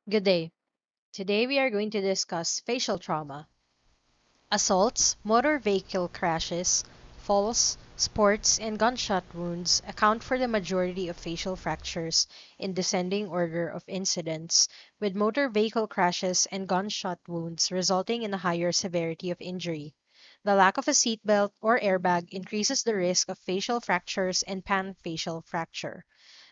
Good day. Today we are going to discuss facial trauma. Assaults, motor vehicle crashes, falls, sports, and gunshot wounds account for the majority of facial fractures in descending order of incidents, with motor vehicle crashes and gunshot wounds resulting in a higher severity of injury. The lack of a seatbelt or airbag increases the risk of facial fractures and panfacial fracture.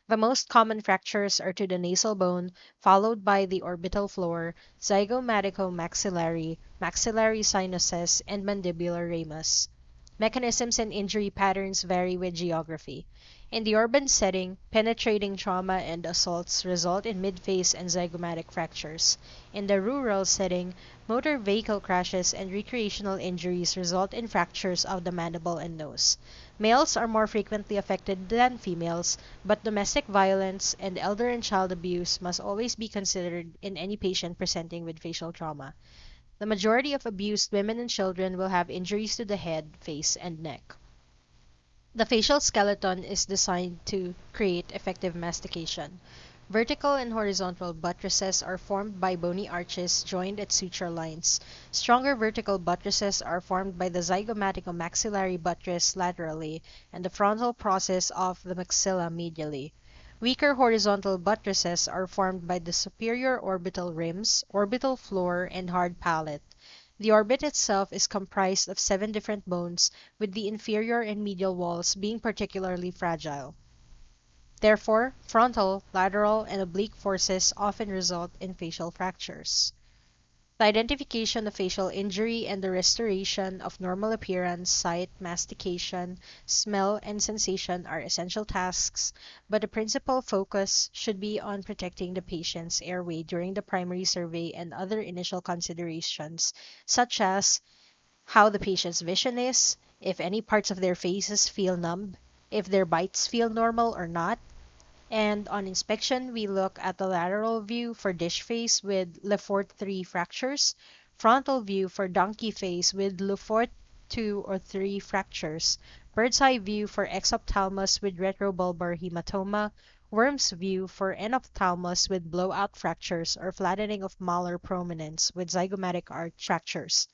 The most common fractures are to the nasal bone, followed by the orbital floor, zygomatico-maxillary, maxillary sinuses, and mandibular ramus. Mechanisms and injury patterns vary with geography. In the urban setting, penetrating trauma and assaults result in midface and zygomatic fractures. In the rural setting, motor vehicle crashes and recreational injuries result in fractures of the mandible and nose. Males are more frequently affected than females, but domestic violence and elder and child abuse must always be considered in any patient presenting with facial trauma. The majority of abused women and children will have injuries to the head, face, and neck. The facial skeleton is designed to create effective mastication. Vertical and horizontal buttresses are formed by bony arches joined at suture lines. Stronger vertical buttresses are formed by the zygomatico-maxillary buttress laterally and the frontal process of the maxilla medially. Weaker horizontal buttresses are formed by the superior orbital rims, orbital floor, and hard palate. The orbit itself is comprised of 7 different bones, with the inferior and medial walls being particularly fragile. Therefore, frontal, lateral, and oblique forces often result in facial fractures. The identification of facial injury and the restoration of normal appearance, sight, mastication, smell, and sensation are essential tasks, but the principal focus should be on protecting the patient's airway during the primary survey and other initial considerations, such as how the patient's vision is, if any parts of their faces feel numb, if their bites feel normal or not, and on inspection, we look at the lateral view for dish face with Leuport 3 fractures, frontal view for donkey face with Leuport 2 or 3 fractures, bird's eye view for exophthalmos with retrobulbar hematoma, worm's view for enophthalmos with blowout fractures or flattening of malar prominence with zygomatic arch fractures.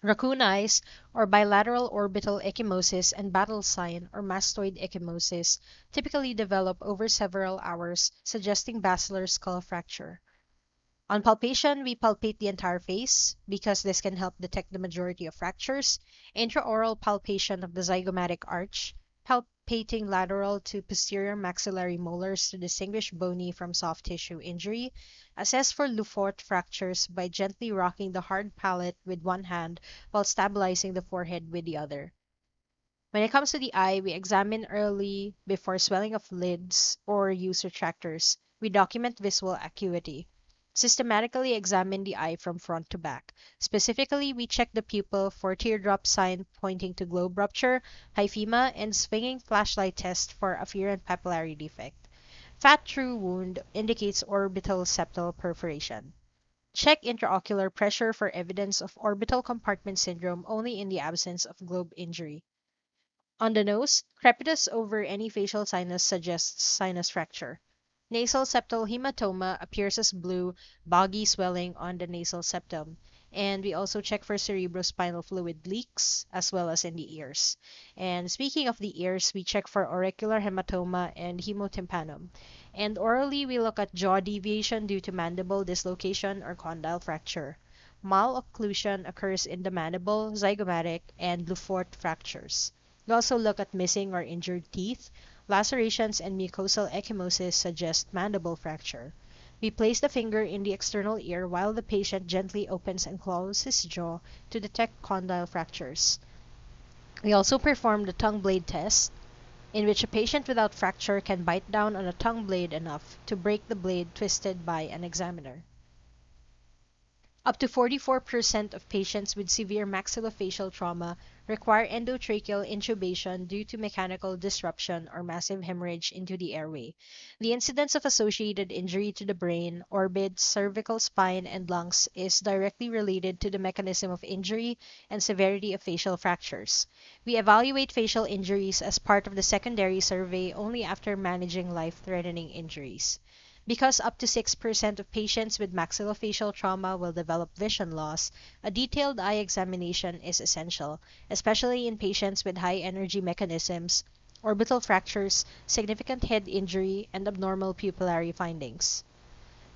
Raccoon eyes, or bilateral orbital ecchymosis, and battle sign, or mastoid ecchymosis, typically develop over several hours, suggesting basilar skull fracture. On palpation, we palpate the entire face because this can help detect the majority of fractures. Intraoral palpation of the zygomatic arch, palpating lateral to posterior maxillary molars to distinguish bony from soft tissue injury. Assess for Leuport fractures by gently rocking the hard palate with one hand while stabilizing the forehead with the other. When it comes to the eye, we examine early before swelling of lids or use retractors. We document visual acuity. Systematically examine the eye from front to back. Specifically, we check the pupil for teardrop sign pointing to globe rupture, hyphema, and swinging flashlight test for afferent papillary defect. Fat true wound indicates orbital septal perforation. Check intraocular pressure for evidence of orbital compartment syndrome only in the absence of globe injury. On the nose, crepitus over any facial sinus suggests sinus fracture. Nasal septal hematoma appears as blue, boggy swelling on the nasal septum. And we also check for cerebrospinal fluid leaks as well as in the ears. And speaking of the ears, we check for auricular hematoma and hemotympanum. And orally, we look at jaw deviation due to mandible dislocation or condyle fracture. Malocclusion occurs in the mandible, zygomatic, and Leuport fractures. We also look at missing or injured teeth. Lacerations and mucosal ecchymosis suggest mandible fracture. We place the finger in the external ear while the patient gently opens and closes his jaw to detect condyle fractures. We also perform the tongue blade test, in which a patient without fracture can bite down on a tongue blade enough to break the blade twisted by an examiner. Up to 44% of patients with severe maxillofacial trauma require endotracheal intubation due to mechanical disruption or massive hemorrhage into the airway. The incidence of associated injury to the brain, orbit, cervical spine, and lungs is directly related to the mechanism of injury and severity of facial fractures. We evaluate facial injuries as part of the secondary survey only after managing life-threatening injuries. Because up to 6% of patients with maxillofacial trauma will develop vision loss, a detailed eye examination is essential, especially in patients with high energy mechanisms, orbital fractures, significant head injury, and abnormal pupillary findings.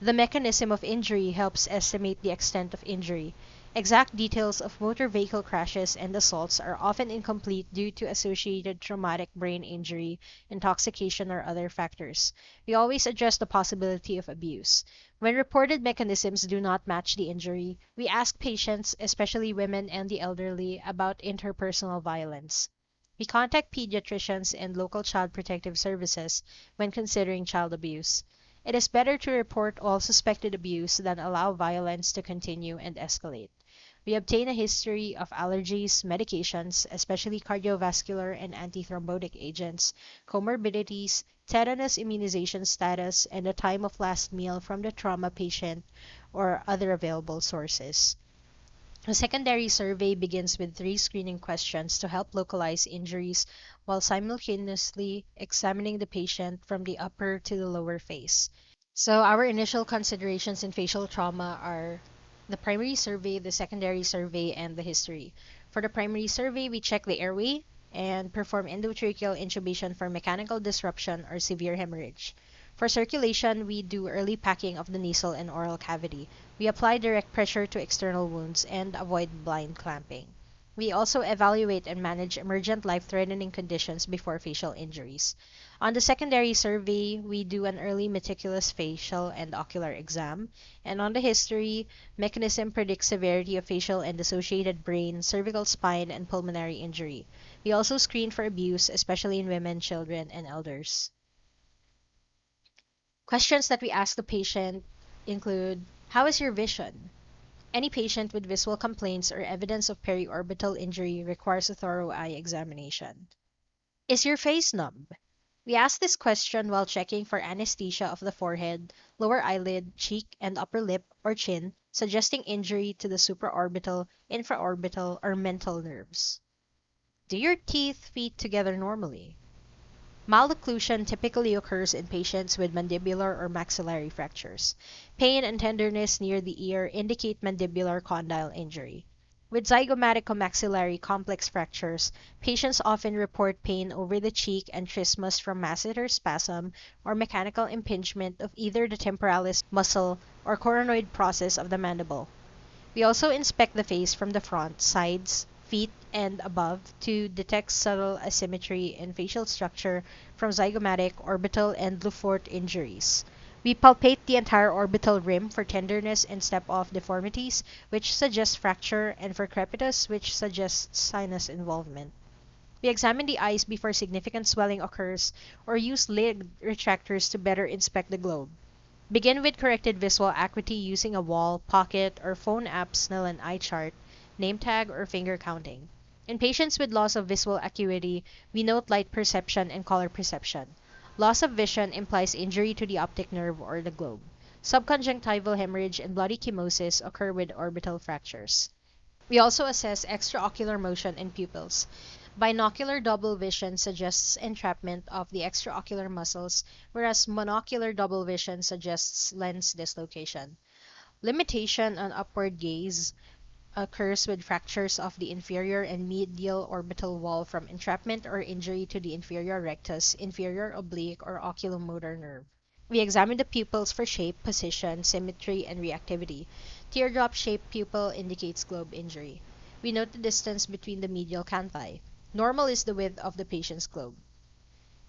The mechanism of injury helps estimate the extent of injury. Exact details of motor vehicle crashes and assaults are often incomplete due to associated traumatic brain injury, intoxication, or other factors. We always address the possibility of abuse. When reported mechanisms do not match the injury, we ask patients, especially women and the elderly, about interpersonal violence. We contact pediatricians and local child protective services when considering child abuse. It is better to report all suspected abuse than allow violence to continue and escalate. We obtain a history of allergies, medications, especially cardiovascular and antithrombotic agents, comorbidities, tetanus immunization status, and the time of last meal from the trauma patient or other available sources. A secondary survey begins with 3 screening questions to help localize injuries while simultaneously examining the patient from the upper to the lower face. So our initial considerations in facial trauma are the primary survey, the secondary survey, and the history. For the primary survey, we check the airway and perform endotracheal intubation for mechanical disruption or severe hemorrhage. For circulation, we do early packing of the nasal and oral cavity. We apply direct pressure to external wounds and avoid blind clamping. We also evaluate and manage emergent life-threatening conditions before facial injuries. On the secondary survey, we do an early meticulous facial and ocular exam. And on the history, mechanism predicts severity of facial and associated brain, cervical spine, and pulmonary injury. We also screen for abuse, especially in women, children, and elders. Questions that we ask the patient include, how is your vision? Any patient with visual complaints or evidence of periorbital injury requires a thorough eye examination. Is your face numb? We ask this question while checking for anesthesia of the forehead, lower eyelid, cheek, and upper lip or chin, suggesting injury to the supraorbital, infraorbital, or mental nerves. Do your teeth fit together normally? Malocclusion typically occurs in patients with mandibular or maxillary fractures. Pain and tenderness near the ear indicate mandibular condyle injury. With zygomatic maxillary complex fractures, patients often report pain over the cheek and trismus from masseter spasm or mechanical impingement of either the temporalis muscle or coronoid process of the mandible. We also inspect the face from the front, sides, feet, and above to detect subtle asymmetry in facial structure from zygomatic, orbital, and Leuport injuries. We palpate the entire orbital rim for tenderness and step-off deformities, which suggests fracture, and for crepitus, which suggests sinus involvement. We examine the eyes before significant swelling occurs, or use lid retractors to better inspect the globe. Begin with corrected visual acuity using a wall, pocket, or phone app Snellen eye chart, name tag, or finger counting. In patients with loss of visual acuity, we note light perception and color perception. Loss of vision implies injury to the optic nerve or the globe. Subconjunctival hemorrhage and bloody chemosis occur with orbital fractures. We also assess extraocular motion in pupils. Binocular double vision suggests entrapment of the extraocular muscles, whereas monocular double vision suggests lens dislocation. Limitation on upward gaze occurs with fractures of the inferior and medial orbital wall from entrapment or injury to the inferior rectus, inferior oblique, or oculomotor nerve. We examine the pupils for shape, position, symmetry, and reactivity. Teardrop-shaped pupil indicates globe injury. We note the distance between the medial canthi. Normal is the width of the patient's globe.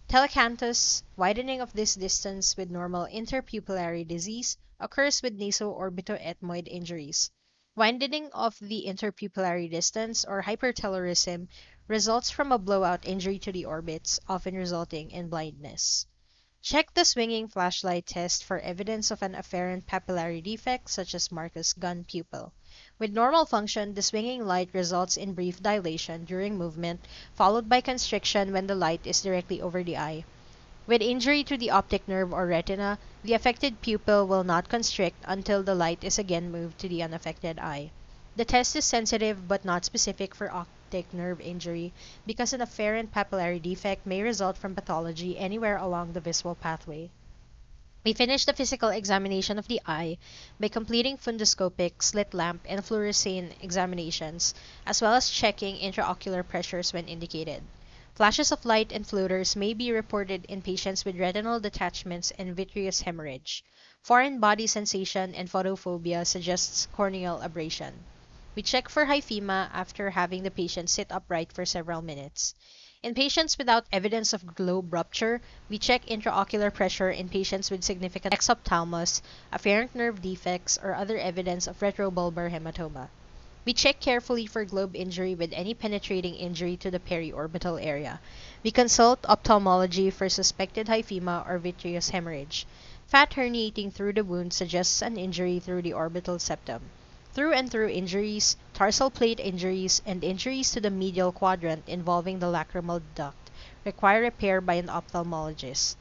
Telecanthus, widening of this distance with normal interpupillary disease, occurs with naso-orbitoethmoid injuries. Widening of the interpupillary distance, or hypertelorism, results from a blowout injury to the orbits, often resulting in blindness. Check the swinging flashlight test for evidence of an afferent papillary defect, such as Marcus gun pupil. With normal function, the swinging light results in brief dilation during movement, followed by constriction when the light is directly over the eye. With injury to the optic nerve or retina, the affected pupil will not constrict until the light is again moved to the unaffected eye. The test is sensitive but not specific for optic nerve injury because an afferent papillary defect may result from pathology anywhere along the visual pathway. We finish the physical examination of the eye by completing fundoscopic, slit lamp, and fluorescein examinations, as well as checking intraocular pressures when indicated. Flashes of light and floaters may be reported in patients with retinal detachments and vitreous hemorrhage. Foreign body sensation and photophobia suggests corneal abrasion. We check for hyphema after having the patient sit upright for several minutes. In patients without evidence of globe rupture, we check intraocular pressure in patients with significant exophthalmos, afferent nerve defects, or other evidence of retrobulbar hematoma. We check carefully for globe injury with any penetrating injury to the periorbital area. We consult ophthalmology for suspected hyphema or vitreous hemorrhage. Fat herniating through the wound suggests an injury through the orbital septum. Through and through injuries, tarsal plate injuries, and injuries to the medial quadrant involving the lacrimal duct require repair by an ophthalmologist.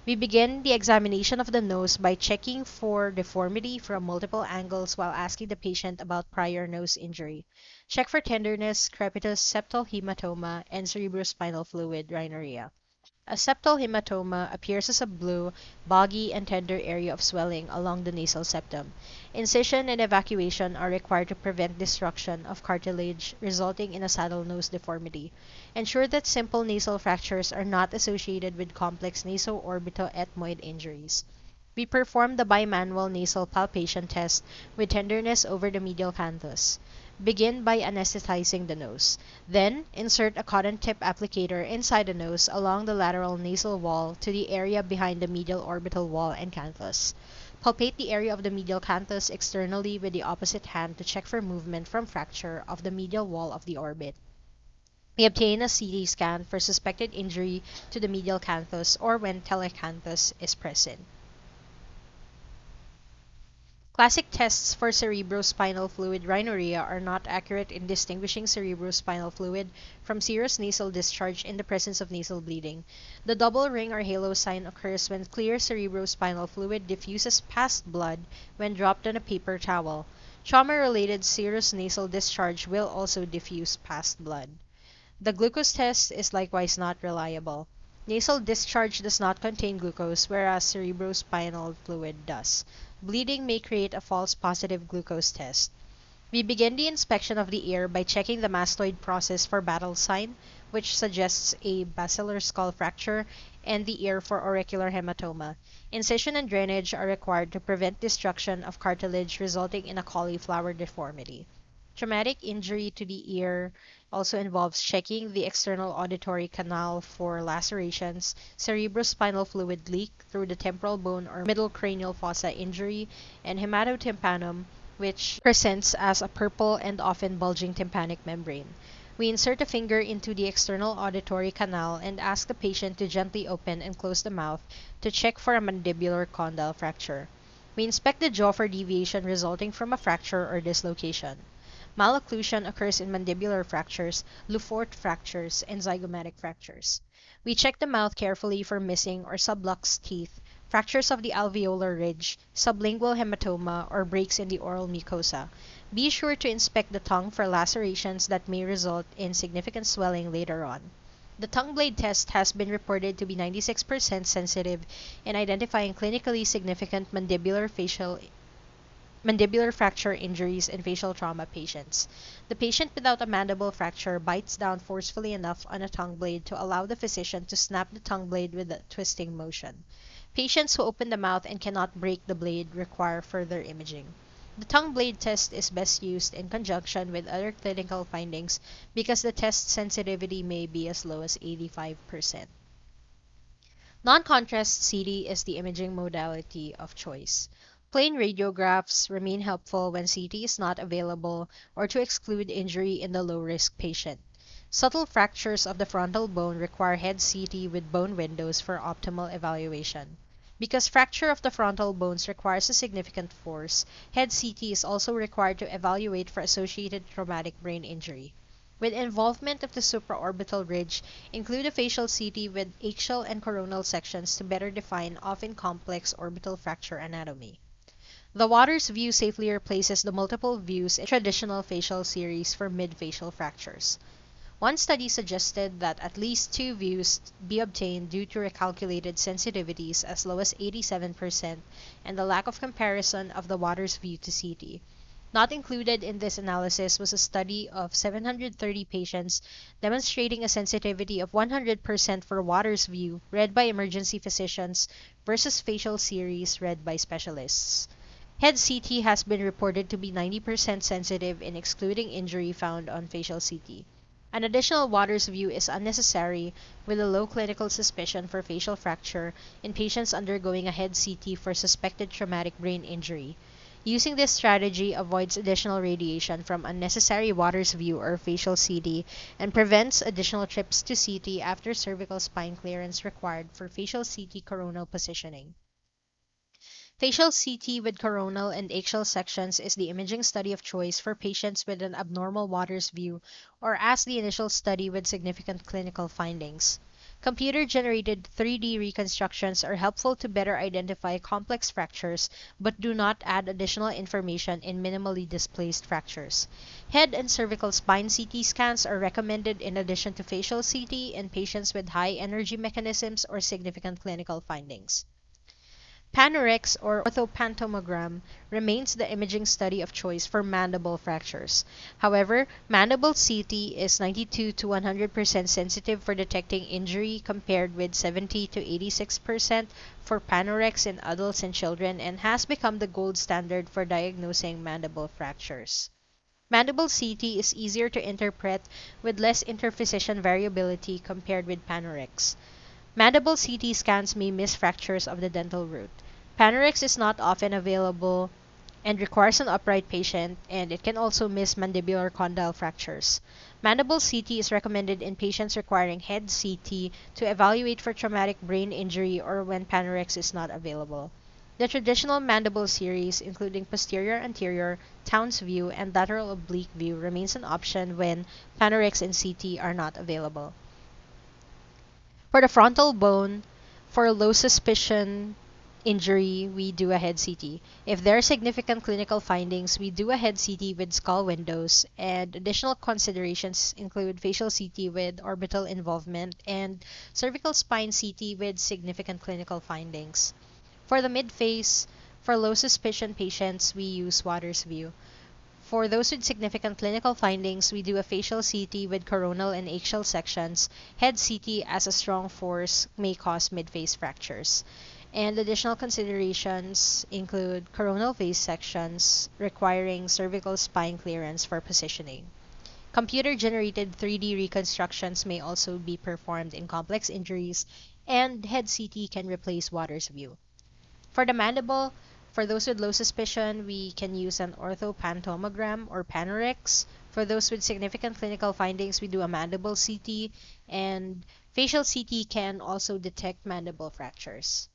We begin the examination of the nose by checking for deformity from multiple angles while asking the patient about prior nose injury. Check for tenderness, crepitus, septal hematoma, and cerebrospinal fluid rhinorrhea. A septal hematoma appears as a blue, boggy, and tender area of swelling along the nasal septum. Incision and evacuation are required to prevent destruction of cartilage, resulting in a saddle nose deformity. Ensure that simple nasal fractures are not associated with complex naso-orbito-ethmoid injuries. We perform the bimanual nasal palpation test with tenderness over the medial canthus. Begin by anesthetizing the nose. Then, insert a cotton tip applicator inside the nose along the lateral nasal wall to the area behind the medial orbital wall and canthus. Palpate the area of the medial canthus externally with the opposite hand to check for movement from fracture of the medial wall of the orbit. We obtain a CT scan for suspected injury to the medial canthus or when telecanthus is present. Classic tests for cerebrospinal fluid rhinorrhea are not accurate in distinguishing cerebrospinal fluid from serous nasal discharge in the presence of nasal bleeding. The double ring or halo sign occurs when clear cerebrospinal fluid diffuses past blood when dropped on a paper towel. Trauma-related serous nasal discharge will also diffuse past blood. The glucose test is likewise not reliable. Nasal discharge does not contain glucose, whereas cerebrospinal fluid does. Bleeding may create a false positive glucose test. We begin the inspection of the ear by checking the mastoid process for Battle sign, which suggests a basilar skull fracture, and the ear for auricular hematoma. Incision and drainage are required to prevent destruction of cartilage resulting in a cauliflower deformity. Traumatic injury to the ear also involves checking the external auditory canal for lacerations, cerebrospinal fluid leak through the temporal bone or middle cranial fossa injury, and hematotympanum, which presents as a purple and often bulging tympanic membrane. We insert a finger into the external auditory canal and ask the patient to gently open and close the mouth to check for a mandibular condyle fracture. We inspect the jaw for deviation resulting from a fracture or dislocation. Malocclusion occurs in mandibular fractures, Leuport fractures, and zygomatic fractures. We check the mouth carefully for missing or subluxed teeth, fractures of the alveolar ridge, sublingual hematoma, or breaks in the oral mucosa. Be sure to inspect the tongue for lacerations that may result in significant swelling later on. The tongue blade test has been reported to be 96% sensitive in identifying clinically significant mandibular fracture injuries in facial trauma patients. The patient without a mandible fracture bites down forcefully enough on a tongue blade to allow the physician to snap the tongue blade with a twisting motion. Patients who open the mouth and cannot break the blade require further imaging. The tongue blade test is best used in conjunction with other clinical findings because the test sensitivity may be as low as 85%. Non-contrast CT is the imaging modality of choice. Plain radiographs remain helpful when CT is not available or to exclude injury in the low-risk patient. Subtle fractures of the frontal bone require head CT with bone windows for optimal evaluation. Because fracture of the frontal bones requires a significant force, head CT is also required to evaluate for associated traumatic brain injury. With involvement of the supraorbital ridge, include a facial CT with axial and coronal sections to better define often complex orbital fracture anatomy. The Waters view safely replaces the multiple views in traditional facial series for mid-facial fractures. One study suggested that at least 2 views be obtained due to recalculated sensitivities as low as 87% and the lack of comparison of the Waters view to CT. Not included in this analysis was a study of 730 patients demonstrating a sensitivity of 100% for Waters view read by emergency physicians versus facial series read by specialists. Head CT has been reported to be 90% sensitive in excluding injury found on facial CT. An additional Waters view is unnecessary with a low clinical suspicion for facial fracture in patients undergoing a head CT for suspected traumatic brain injury. Using this strategy avoids additional radiation from unnecessary Waters view or facial CT and prevents additional trips to CT after cervical spine clearance required for facial CT coronal positioning. Facial CT with coronal and axial sections is the imaging study of choice for patients with an abnormal Waters view or as the initial study with significant clinical findings. Computer-generated 3D reconstructions are helpful to better identify complex fractures but do not add additional information in minimally displaced fractures. Head and cervical spine CT scans are recommended in addition to facial CT in patients with high energy mechanisms or significant clinical findings. Panorex or orthopantomogram remains the imaging study of choice for mandible fractures. However, mandible CT is 92 to 100% sensitive for detecting injury compared with 70 to 86% for Panorex in adults and children and has become the gold standard for diagnosing mandible fractures. Mandible CT is easier to interpret with less interphysician variability compared with Panorex. Mandible CT scans may miss fractures of the dental root. Panorex is not often available and requires an upright patient, and it can also miss mandibular condyle fractures. Mandible CT is recommended in patients requiring head CT to evaluate for traumatic brain injury or when Panorex is not available. The traditional mandible series, including posterior anterior, Townes view, and lateral oblique view, remains an option when Panorex and CT are not available. For the frontal bone, for low suspicion injury, we do a head CT. If there are significant clinical findings, we do a head CT with skull windows, and additional considerations include facial CT with orbital involvement and cervical spine CT with significant clinical findings. For the midface, for low suspicion patients, we use Waters view. For those with significant clinical findings, we do a facial CT with coronal and axial sections. Head CT as a strong force may cause midface fractures. And additional considerations include coronal face sections requiring cervical spine clearance for positioning. Computer-generated 3D reconstructions may also be performed in complex injuries, and head CT can replace Waters view. For the mandible, for those with low suspicion, we can use an orthopantomogram or Panorex. For those with significant clinical findings, we do a mandible CT, and facial CT can also detect mandible fractures.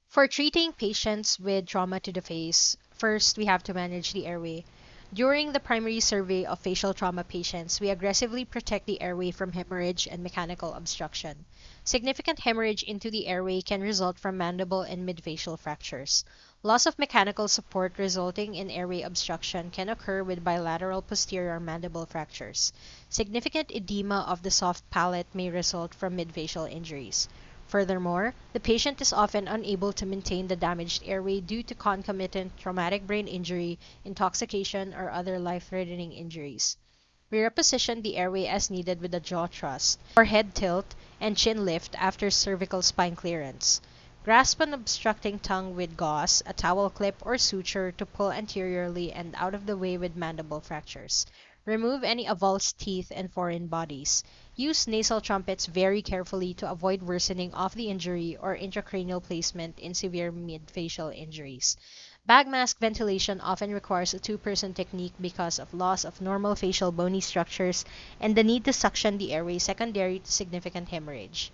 For treating patients with trauma to the face, first we have to manage the airway. During the primary survey of facial trauma patients, we aggressively protect the airway from hemorrhage and mechanical obstruction. Significant hemorrhage into the airway can result from mandible and midfacial fractures. Loss of mechanical support resulting in airway obstruction can occur with bilateral posterior mandible fractures. Significant edema of the soft palate may result from midfacial injuries. Furthermore, the patient is often unable to maintain the damaged airway due to concomitant traumatic brain injury, intoxication, or other life-threatening injuries. We reposition the airway as needed with a jaw thrust, or head tilt, and chin lift after cervical spine clearance. Grasp an obstructing tongue with gauze, a towel clip, or suture to pull anteriorly and out of the way with mandible fractures. Remove any avulsed teeth and foreign bodies. Use nasal trumpets very carefully to avoid worsening of the injury or intracranial placement in severe midfacial injuries. Bag mask ventilation often requires a two-person technique because of loss of normal facial bony structures and the need to suction the airway secondary to significant hemorrhage.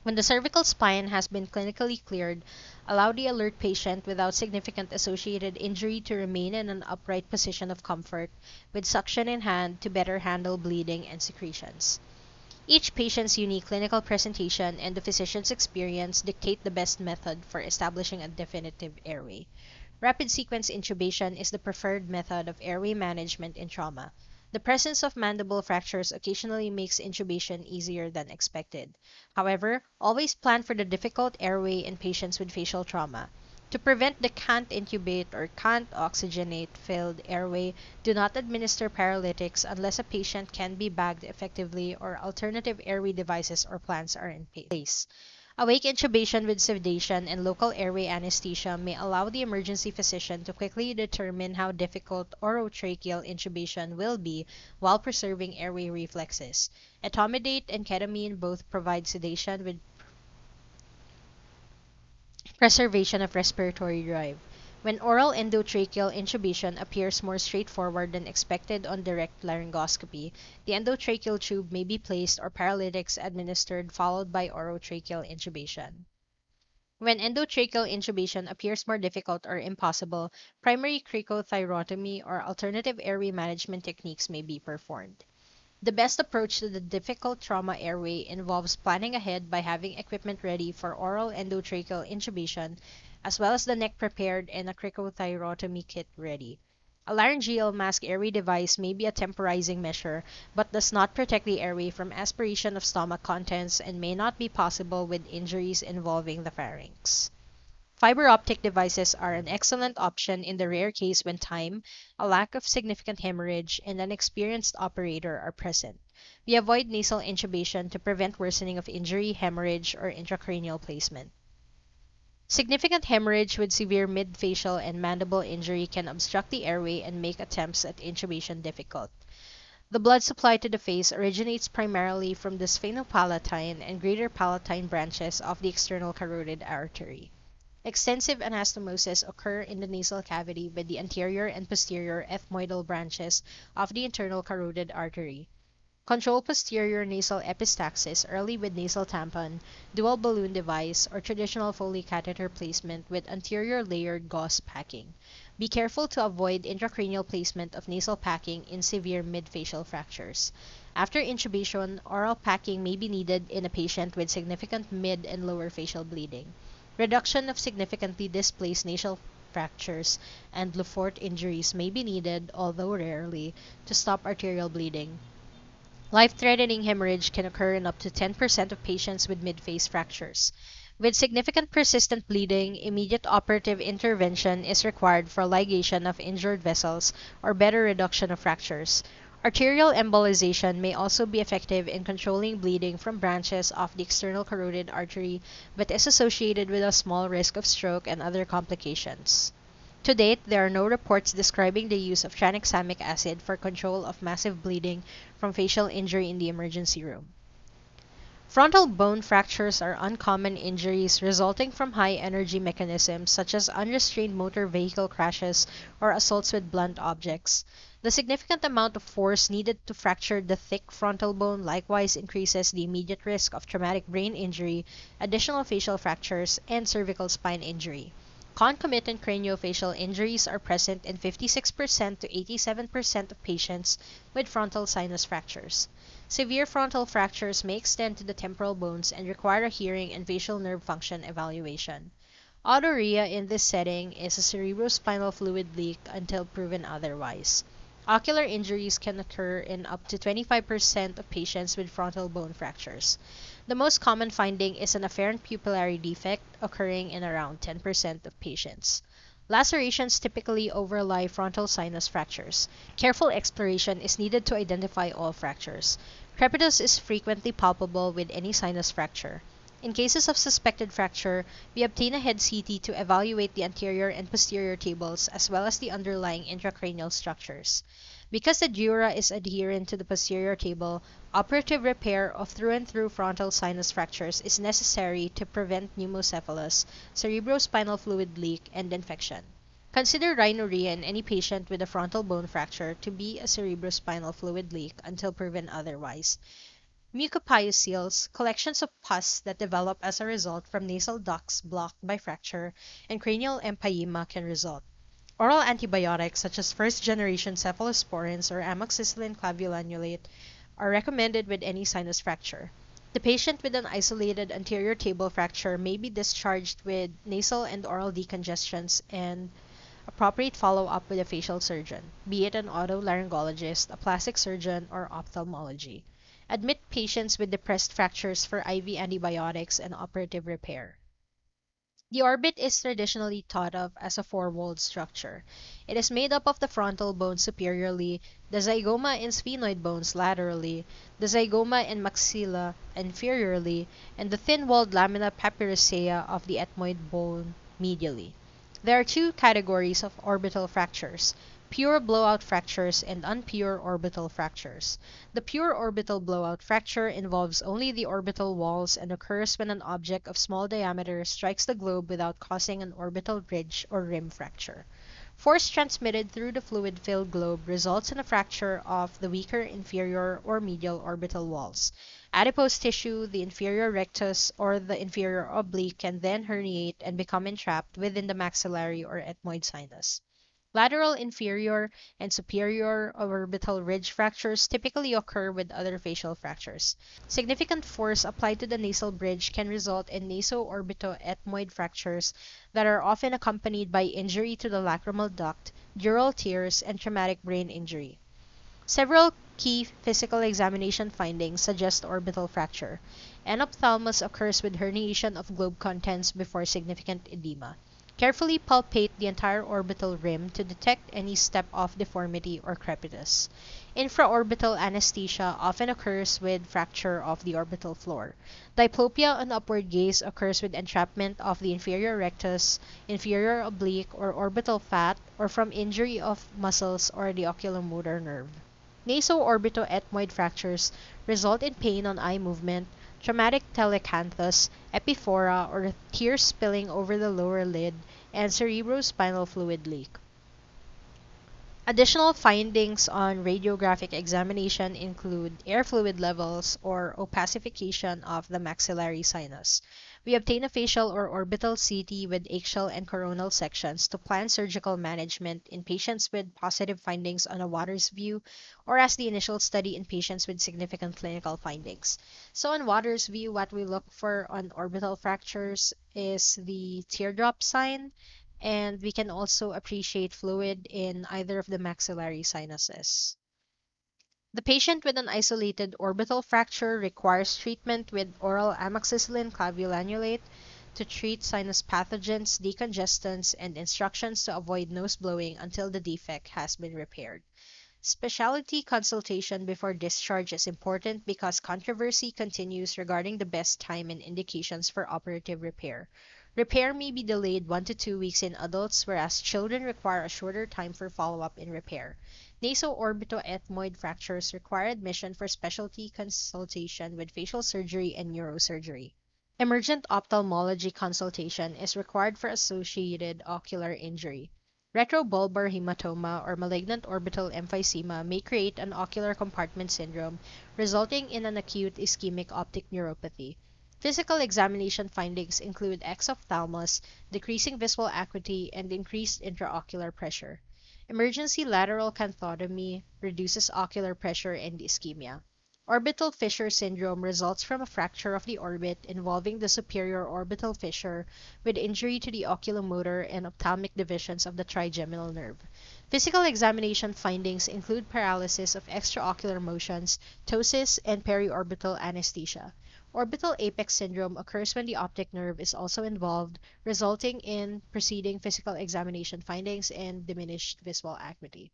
When the cervical spine has been clinically cleared, allow the alert patient without significant associated injury to remain in an upright position of comfort with suction in hand to better handle bleeding and secretions. Each patient's unique clinical presentation and the physician's experience dictate the best method for establishing a definitive airway. Rapid sequence intubation is the preferred method of airway management in trauma. The presence of mandible fractures occasionally makes intubation easier than expected. However, always plan for the difficult airway in patients with facial trauma. To prevent the can't intubate or can't oxygenate filled airway, do not administer paralytics unless a patient can be bagged effectively or alternative airway devices or plans are in place. Awake intubation with sedation and local airway anesthesia may allow the emergency physician to quickly determine how difficult orotracheal intubation will be while preserving airway reflexes. Etomidate and ketamine both provide sedation with preservation of respiratory drive. When oral endotracheal intubation appears more straightforward than expected on direct laryngoscopy, the endotracheal tube may be placed or paralytics administered followed by orotracheal intubation. When endotracheal intubation appears more difficult or impossible, primary cricothyrotomy or alternative airway management techniques may be performed. The best approach to the difficult trauma airway involves planning ahead by having equipment ready for oral endotracheal intubation, as well as the neck prepared and a cricothyrotomy kit ready. A laryngeal mask airway device may be a temporizing measure, but does not protect the airway from aspiration of stomach contents and may not be possible with injuries involving the pharynx. Fiber optic devices are an excellent option in the rare case when time, a lack of significant hemorrhage, and an experienced operator are present. We avoid nasal intubation to prevent worsening of injury, hemorrhage, or intracranial placement. Significant hemorrhage with severe midfacial and mandible injury can obstruct the airway and make attempts at intubation difficult. The blood supply to the face originates primarily from the sphenopalatine and greater palatine branches of the external carotid artery. Extensive anastomosis occur in the nasal cavity with the anterior and posterior ethmoidal branches of the internal carotid artery. Control posterior nasal epistaxis early with nasal tampon, dual balloon device, or traditional Foley catheter placement with anterior layered gauze packing. Be careful to avoid intracranial placement of nasal packing in severe midfacial fractures. After intubation, oral packing may be needed in a patient with significant mid and lower facial bleeding. Reduction of significantly displaced nasal fractures and Leuport injuries may be needed, although rarely, to stop arterial bleeding. Life-threatening hemorrhage can occur in up to 10% of patients with mid-face fractures. With significant persistent bleeding, immediate operative intervention is required for ligation of injured vessels or better reduction of fractures. Arterial embolization may also be effective in controlling bleeding from branches of the external carotid artery, but is associated with a small risk of stroke and other complications. To date, there are no reports describing the use of tranexamic acid for control of massive bleeding from facial injury in the emergency room. Frontal bone fractures are uncommon injuries resulting from high-energy mechanisms such as unrestrained motor vehicle crashes or assaults with blunt objects. The significant amount of force needed to fracture the thick frontal bone likewise increases the immediate risk of traumatic brain injury, additional facial fractures, and cervical spine injury. Concomitant craniofacial injuries are present in 56% to 87% of patients with frontal sinus fractures. Severe frontal fractures may extend to the temporal bones and require a hearing and facial nerve function evaluation. Autourea in this setting is a cerebrospinal fluid leak until proven otherwise. Ocular injuries can occur in up to 25% of patients with frontal bone fractures. The most common finding is an afferent pupillary defect occurring in around 10% of patients. Lacerations typically overlie frontal sinus fractures. Careful exploration is needed to identify all fractures. Crepitus is frequently palpable with any sinus fracture. In cases of suspected fracture, we obtain a head CT to evaluate the anterior and posterior tables as well as the underlying intracranial structures. Because the dura is adherent to the posterior table, operative repair of through-and-through frontal sinus fractures is necessary to prevent pneumocephalus, cerebrospinal fluid leak, and infection. Consider rhinorrhea in any patient with a frontal bone fracture to be a cerebrospinal fluid leak until proven otherwise. Mucopioceles, collections of pus that develop as a result from nasal ducts blocked by fracture, and cranial empyema can result. Oral antibiotics such as first-generation cephalosporins or amoxicillin clavulanolate are recommended with any sinus fracture. The patient with an isolated anterior table fracture may be discharged with nasal and oral decongestants and Appropriate follow-up with a facial surgeon, be it an otolaryngologist, a plastic surgeon, or ophthalmology. Admit patients with depressed fractures for IV antibiotics and operative repair. The orbit is traditionally thought of as a four-walled structure. It is made up of the frontal bone superiorly, the zygoma and sphenoid bones laterally, the zygoma and maxilla inferiorly, and the thin-walled lamina papyracea of the ethmoid bone medially. There are two categories of orbital fractures: pure blowout fractures and unpure orbital fractures. The pure orbital blowout fracture involves only the orbital walls and occurs when an object of small diameter strikes the globe without causing an orbital ridge or rim fracture. Force transmitted through the fluid-filled globe results in a fracture of the weaker inferior or medial orbital walls. Adipose tissue, the inferior rectus, or the inferior oblique can then herniate and become entrapped within the maxillary or ethmoid sinus. Lateral inferior and superior orbital ridge fractures typically occur with other facial fractures. Significant force applied to the nasal bridge can result in naso-orbito-ethmoid fractures that are often accompanied by injury to the lacrimal duct, dural tears, and traumatic brain injury. Several key physical examination findings suggest orbital fracture. Anophthalmos occurs with herniation of globe contents before significant edema. Carefully palpate the entire orbital rim to detect any step-off deformity or crepitus. Infraorbital anesthesia often occurs with fracture of the orbital floor. Diplopia on upward gaze occurs with entrapment of the inferior rectus, inferior oblique, or orbital fat, or from injury of muscles or the oculomotor nerve. Naso-orbito-ethmoid fractures result in pain on eye movement, traumatic telecanthus, epiphora, or tears spilling over the lower lid, and cerebrospinal fluid leak. Additional findings on radiographic examination include air fluid levels or opacification of the maxillary sinus. We obtain a facial or orbital CT with axial and coronal sections to plan surgical management in patients with positive findings on a Waters view or as the initial study in patients with significant clinical findings. So on Waters view, what we look for on orbital fractures is the teardrop sign, and we can also appreciate fluid in either of the maxillary sinuses. The patient with an isolated orbital fracture requires treatment with oral amoxicillin clavulanolate to treat sinus pathogens, decongestants, and instructions to avoid nose blowing until the defect has been repaired. Specialty consultation before discharge is important because controversy continues regarding the best time and indications for operative repair. Repair may be delayed 1 to 2 weeks in adults, whereas children require a shorter time for follow-up in repair. Naso-orbito-ethmoid fractures require admission for specialty consultation with facial surgery and neurosurgery. Emergent ophthalmology consultation is required for associated ocular injury. Retrobulbar hematoma or malignant orbital emphysema may create an ocular compartment syndrome, resulting in an acute ischemic optic neuropathy. Physical examination findings include exophthalmos, decreasing visual acuity, and increased intraocular pressure. Emergency lateral canthotomy reduces ocular pressure and ischemia. Orbital fissure syndrome results from a fracture of the orbit involving the superior orbital fissure with injury to the oculomotor and ophthalmic divisions of the trigeminal nerve. Physical examination findings include paralysis of extraocular motions, ptosis, and periorbital anesthesia. Orbital apex syndrome occurs when the optic nerve is also involved, resulting in preceding physical examination findings and diminished visual acuity.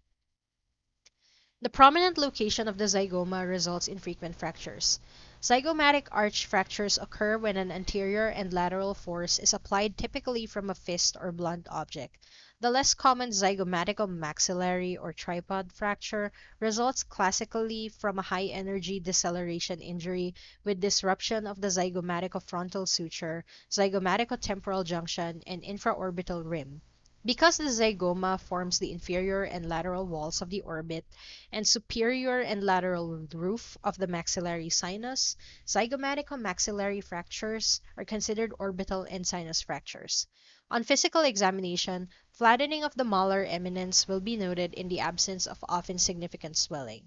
The prominent location of the zygoma results in frequent fractures. Zygomatic arch fractures occur when an anterior and lateral force is applied typically from a fist or blunt object. The less common zygomatico-maxillary or tripod fracture results classically from a high-energy deceleration injury with disruption of the zygomatico-frontal suture, zygomatico-temporal junction, and infraorbital rim. Because the zygoma forms the inferior and lateral walls of the orbit and superior and lateral roof of the maxillary sinus, zygomatico-maxillary fractures are considered orbital and sinus fractures. On physical examination, flattening of the malar eminence will be noted in the absence of often significant swelling.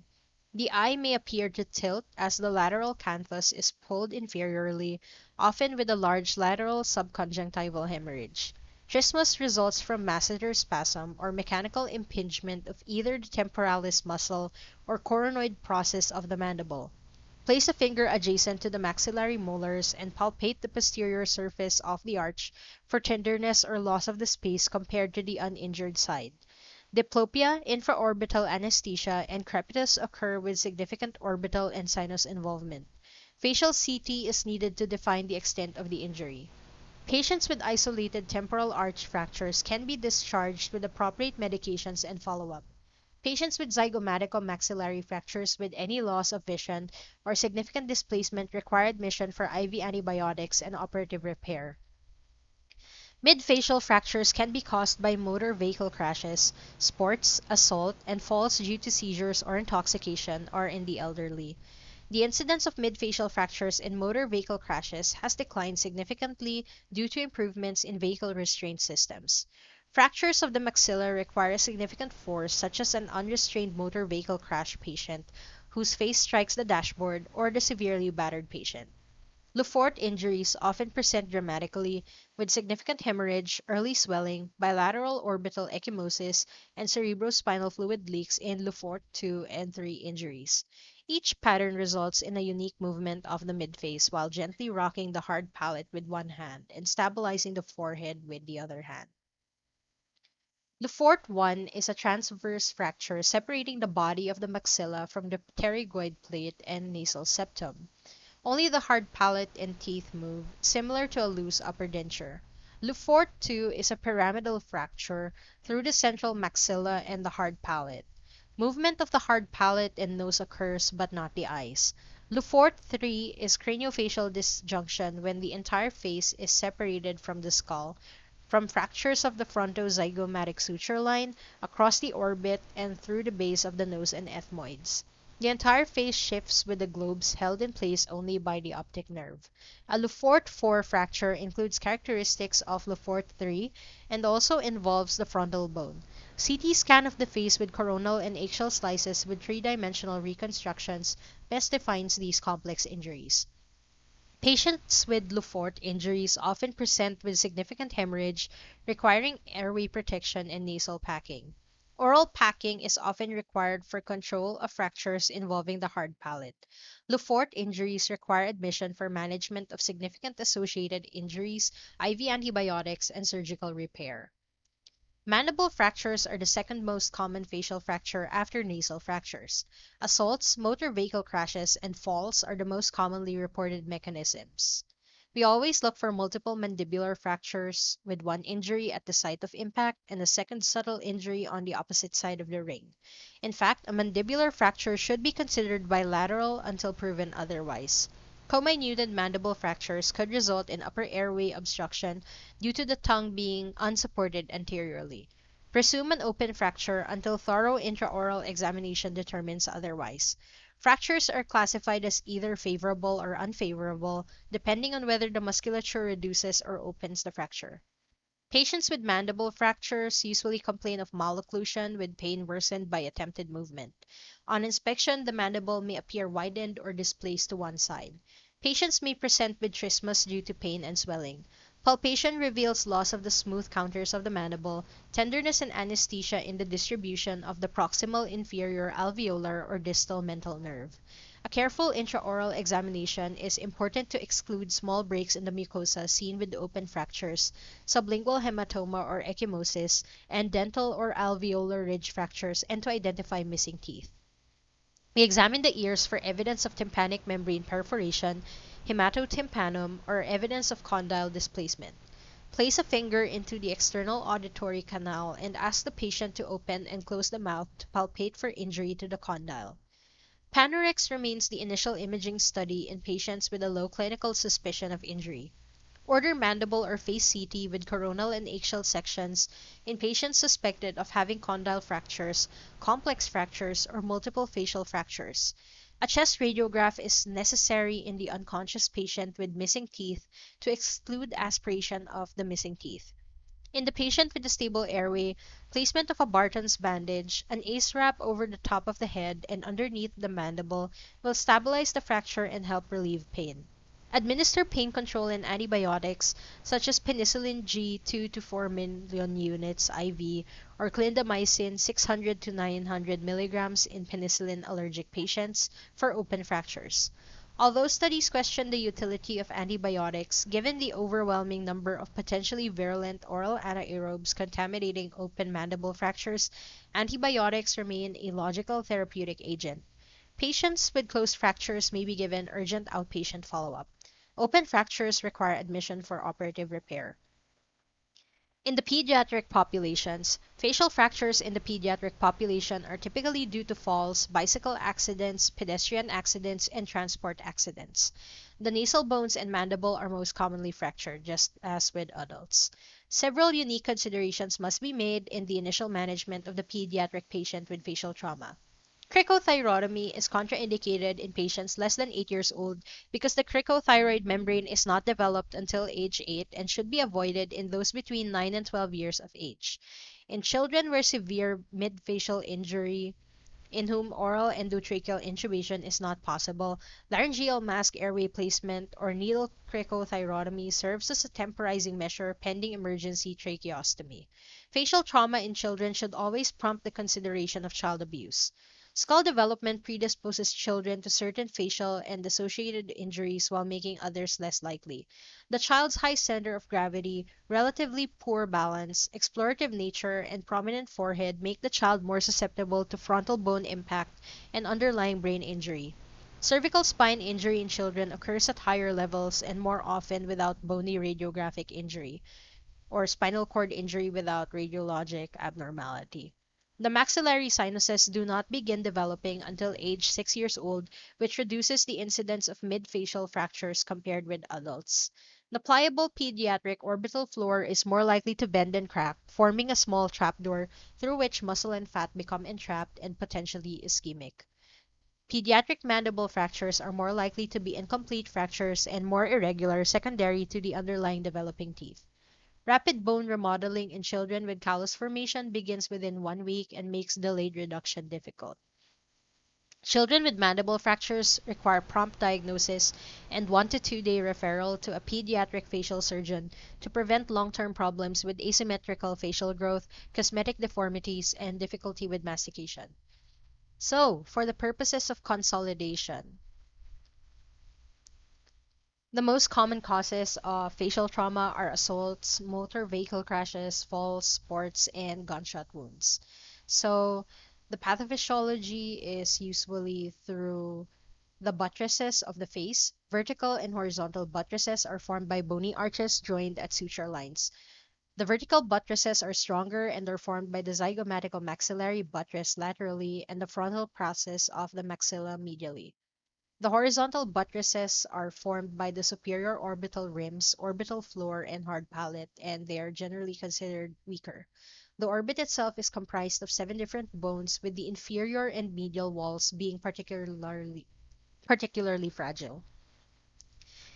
The eye may appear to tilt as the lateral canthus is pulled inferiorly, often with a large lateral subconjunctival hemorrhage. Trismus results from masseter spasm or mechanical impingement of either the temporalis muscle or coronoid process of the mandible. Place a finger adjacent to the maxillary molars and palpate the posterior surface of the arch for tenderness or loss of the space compared to the uninjured side. Diplopia, infraorbital anesthesia, and crepitus occur with significant orbital and sinus involvement. Facial CT is needed to define the extent of the injury. Patients with isolated temporal arch fractures can be discharged with appropriate medications and follow-up. Patients with zygomatic maxillary fractures with any loss of vision or significant displacement require admission for IV antibiotics and operative repair. Midfacial fractures can be caused by motor vehicle crashes, sports, assault, and falls due to seizures or intoxication, or in the elderly. The incidence of midfacial fractures in motor vehicle crashes has declined significantly due to improvements in vehicle restraint systems. Fractures of the maxilla require a significant force, such as an unrestrained motor vehicle crash patient whose face strikes the dashboard or the severely battered patient. Leuport injuries often present dramatically with significant hemorrhage, early swelling, bilateral orbital ecchymosis, and cerebrospinal fluid leaks in Leuport 2 and 3 injuries. Each pattern results in a unique movement of the midface while gently rocking the hard palate with one hand and stabilizing the forehead with the other hand. Leuport 1 is a transverse fracture separating the body of the maxilla from the pterygoid plate and nasal septum. Only the hard palate and teeth move, similar to a loose upper denture. Leuport 2 is a pyramidal fracture through the central maxilla and the hard palate. Movement of the hard palate and nose occurs, but not the eyes. Leuport 3 is craniofacial disjunction when the entire face is separated from the skull, from fractures of the fronto-zygomatic suture line, across the orbit, and through the base of the nose and ethmoids. The entire face shifts with the globes held in place only by the optic nerve. A Leuport 4 fracture includes characteristics of Leuport 3 and also involves the frontal bone. CT scan of the face with coronal and axial slices with three-dimensional reconstructions best defines these complex injuries. Patients with Leuport injuries often present with significant hemorrhage requiring airway protection and nasal packing. Oral packing is often required for control of fractures involving the hard palate. Leuport injuries require admission for management of significant associated injuries, IV antibiotics, and surgical repair. Mandible fractures are the second most common facial fracture after nasal fractures. Assaults, motor vehicle crashes, and falls are the most commonly reported mechanisms. We always look for multiple mandibular fractures with one injury at the site of impact and a second subtle injury on the opposite side of the ring. In fact, a mandibular fracture should be considered bilateral until proven otherwise. Comminuted mandible fractures could result in upper airway obstruction due to the tongue being unsupported anteriorly. Presume an open fracture until thorough intraoral examination determines otherwise. Fractures are classified as either favorable or unfavorable, depending on whether the musculature reduces or opens the fracture. Patients with mandible fractures usually complain of malocclusion with pain worsened by attempted movement. On inspection, the mandible may appear widened or displaced to one side. Patients may present with trismus due to pain and swelling. Palpation reveals loss of the smooth counters of the mandible, tenderness and anesthesia in the distribution of the proximal inferior alveolar or distal mental nerve. A careful intraoral examination is important to exclude small breaks in the mucosa seen with open fractures, sublingual hematoma or ecchymosis, and dental or alveolar ridge fractures, and to identify missing teeth. We examine the ears for evidence of tympanic membrane perforation, hematotympanum, or evidence of condyle displacement. Place a finger into the external auditory canal and ask the patient to open and close the mouth to palpate for injury to the condyle. Panorex remains the initial imaging study in patients with a low clinical suspicion of injury. Order mandible or face CT with coronal and axial sections in patients suspected of having condyle fractures, complex fractures, or multiple facial fractures. A chest radiograph is necessary in the unconscious patient with missing teeth to exclude aspiration of the missing teeth. In the patient with a stable airway, placement of a Barton's bandage, an ACE wrap over the top of the head and underneath the mandible will stabilize the fracture and help relieve pain. Administer pain control and antibiotics such as penicillin G 2 to 4 million units IV or clindamycin 600 to 900 milligrams in penicillin allergic patients for open fractures. Although studies question the utility of antibiotics, given the overwhelming number of potentially virulent oral anaerobes contaminating open mandible fractures, antibiotics remain a logical therapeutic agent. Patients with closed fractures may be given urgent outpatient follow-up. Open fractures require admission for operative repair. In the pediatric populations, facial fractures in the pediatric population are typically due to falls, bicycle accidents, pedestrian accidents, and transport accidents. The nasal bones and mandible are most commonly fractured, just as with adults. Several unique considerations must be made in the initial management of the pediatric patient with facial trauma. Cricothyrotomy is contraindicated in patients less than 8 years old because the cricothyroid membrane is not developed until age 8 and should be avoided in those between 9 and 12 years of age. In children with severe midfacial injury, in whom oral endotracheal intubation is not possible, laryngeal mask airway placement or needle cricothyrotomy serves as a temporizing measure pending emergency tracheostomy. Facial trauma in children should always prompt the consideration of child abuse. Skull development predisposes children to certain facial and associated injuries while making others less likely. The child's high center of gravity, relatively poor balance, explorative nature, and prominent forehead make the child more susceptible to frontal bone impact and underlying brain injury. Cervical spine injury in children occurs at higher levels and more often without bony radiographic injury, or spinal cord injury without radiologic abnormality. The maxillary sinuses do not begin developing until age 6 years old, which reduces the incidence of midfacial fractures compared with adults. The pliable pediatric orbital floor is more likely to bend and crack, forming a small trapdoor through which muscle and fat become entrapped and potentially ischemic. Pediatric mandible fractures are more likely to be incomplete fractures and more irregular secondary to the underlying developing teeth. Rapid bone remodeling in children with callus formation begins within 1 week and makes delayed reduction difficult. Children with mandible fractures require prompt diagnosis and 1 to 2 day referral to a pediatric facial surgeon to prevent long-term problems with asymmetrical facial growth, cosmetic deformities, and difficulty with mastication. So, for the purposes of consolidation, the most common causes of facial trauma are assaults, motor vehicle crashes, falls, sports, and gunshot wounds. So, the pathophysiology is usually through the buttresses of the face. Vertical and horizontal buttresses are formed by bony arches joined at suture lines. The vertical buttresses are stronger and are formed by the zygomatic maxillary buttress laterally and the frontal process of the maxilla medially. The horizontal buttresses are formed by the superior orbital rims, orbital floor, and hard palate, and they are generally considered weaker. The orbit itself is comprised of 7 different bones, with the inferior and medial walls being particularly fragile.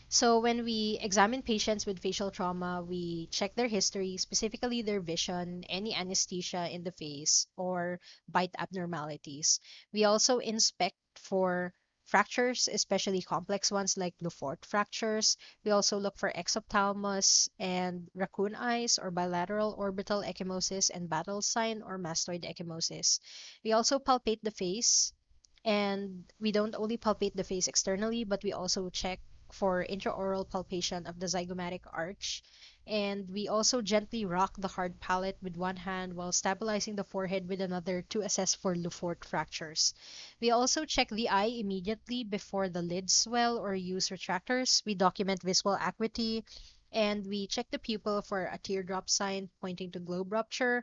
So when we examine patients with facial trauma, we check their history, specifically their vision, any anesthesia in the face, or bite abnormalities. We also inspect for fractures, especially complex ones like Leuport fractures. We also look for exophthalmos and raccoon eyes or bilateral orbital ecchymosis and battle sign or mastoid ecchymosis. We also palpate the face, and we don't only palpate the face externally, but we also check for intraoral palpation of the zygomatic arch. And we also gently rock the hard palate with one hand while stabilizing the forehead with another to assess for Leuport fractures. We also check the eye immediately before the lids swell or use retractors. We document visual acuity, and we check the pupil for a teardrop sign pointing to globe rupture,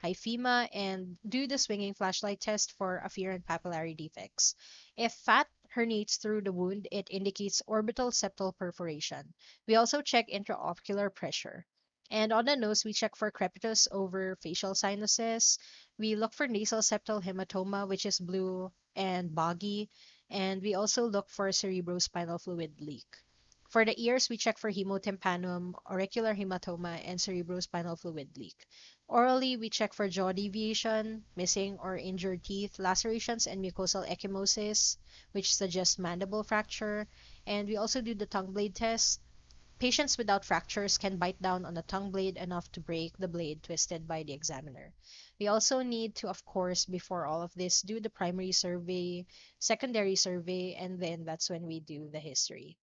hyphema, and do the swinging flashlight test for afferent papillary defects. If fat herniates through the wound, it indicates orbital septal perforation. We also check intraocular pressure. And on the nose, we check for crepitus over facial sinuses. We look for nasal septal hematoma, which is blue and boggy. And we also look for cerebrospinal fluid leak. For the ears, we check for hemotympanum, auricular hematoma, and cerebrospinal fluid leak. Orally, we check for jaw deviation, missing or injured teeth, lacerations, and mucosal ecchymosis, which suggests mandible fracture. And we also do the tongue blade test. Patients without fractures can bite down on the tongue blade enough to break the blade twisted by the examiner. We also need to, of course, before all of this, do the primary survey, secondary survey, and then that's when we do the history.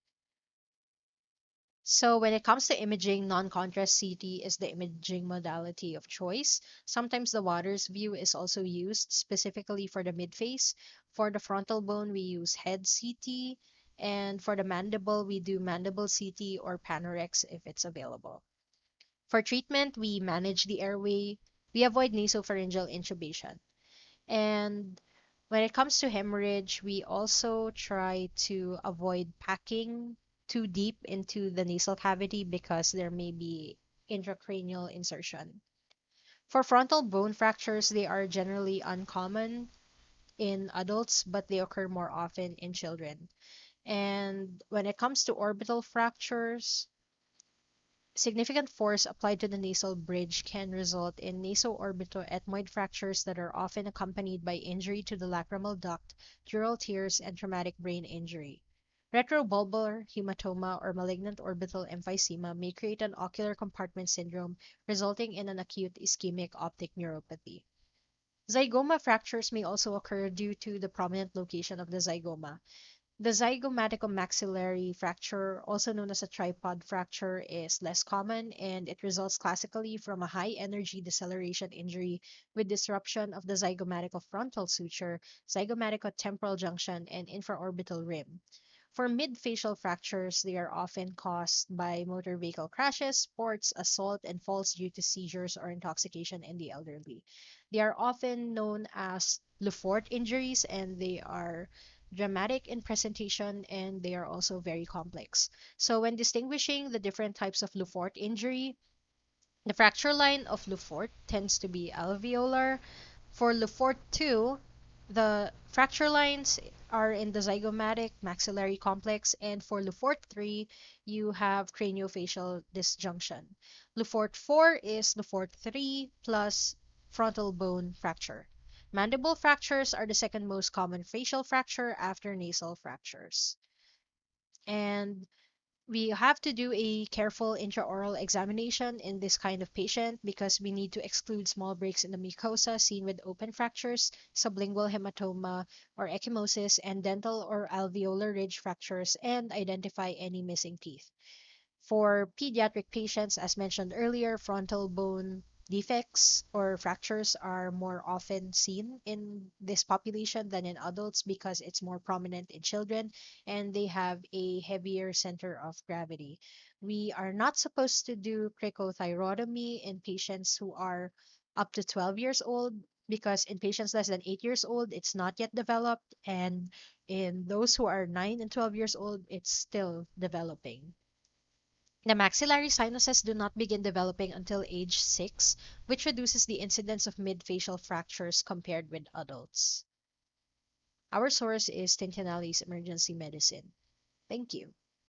So when it comes to imaging, non-contrast CT is the imaging modality of choice. Sometimes the Waters view is also used specifically for the midface. For the frontal bone, we use head CT, and for the mandible, we do mandible CT or Panorex if it's available. For treatment, we manage the airway. We avoid nasopharyngeal intubation. And when it comes to hemorrhage, we also try to avoid packing too deep into the nasal cavity because there may be intracranial insertion. For frontal bone fractures, they are generally uncommon in adults, but they occur more often in children. And when it comes to orbital fractures, significant force applied to the nasal bridge can result in naso-orbitoethmoid fractures that are often accompanied by injury to the lacrimal duct, dural tears, and traumatic brain injury. Retrobulbar hematoma or malignant orbital emphysema may create an ocular compartment syndrome, resulting in an acute ischemic optic neuropathy. Zygoma fractures may also occur due to the prominent location of the zygoma. The zygomaticomaxillary fracture, also known as a tripod fracture, is less common and it results classically from a high energy deceleration injury with disruption of the zygomatico-frontal suture, zygomatico-temporal junction, and infraorbital rim. For mid-facial fractures, they are often caused by motor vehicle crashes, sports, assault, and falls due to seizures or intoxication in the elderly. They are often known as Leuport injuries and they are dramatic in presentation and they are also very complex. So when distinguishing the different types of Leuport injury, the fracture line of Leuport tends to be alveolar. For Leuport 2, the fracture lines are in the zygomatic maxillary complex, and for Leuport 3, you have craniofacial disjunction. Leuport 4 is Leuport 3 plus frontal bone fracture. Mandible fractures are the second most common facial fracture after nasal fractures. And we have to do a careful intraoral examination in this kind of patient because we need to exclude small breaks in the mucosa seen with open fractures, sublingual hematoma or ecchymosis, and dental or alveolar ridge fractures, and identify any missing teeth. For pediatric patients, as mentioned earlier, frontal bone defects or fractures are more often seen in this population than in adults because it's more prominent in children and they have a heavier center of gravity. We are not supposed to do cricothyrotomy in patients who are up to 12 years old because in patients less than 8 years old, it's not yet developed, and in those who are 9 and 12 years old, it's still developing. The maxillary sinuses do not begin developing until age 6, which reduces the incidence of mid-facial fractures compared with adults. Our source is Tintinalli's Emergency Medicine. Thank you.